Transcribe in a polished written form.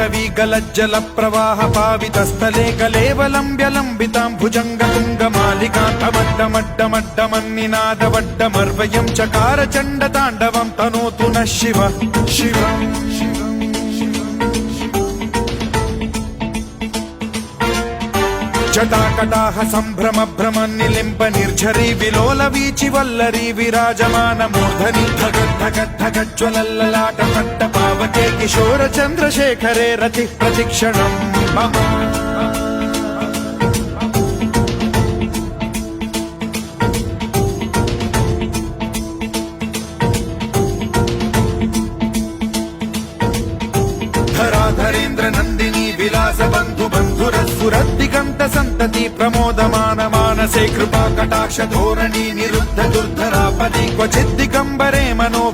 जाह्नवी गलज्जल प्रवाह पावितस्थले कलेवलम्ब्य लम्बितां भुजङ्गतुङ्गमालिकान्तमड्डमड्डमड्डमन्निनादवड्डमर्वयं चकार चण्डताण्डवं तनोतु नः शिव शिव जटाकटाह सम्भ्रम भ्रम निलिम्ब निर्झरी विलोल वीचि वल्लरी विराजमान मूर्धनि धगद्धगद्धगज्ज्वलल्ललाट पट्ट पावके किशोर चन्द्रशेखरे रतिः प्रतिक्षणम् मम धराधरेन्द्र नन्दिनी विलास बन्धु बन्धुरस्फुरद्दिगन्त सन्तति प्रमोदमान मानसे कृपा कटाक्ष धोरणी निरुद्ध दुर्धरापदि क्वचिद्दिगम्बरे मनो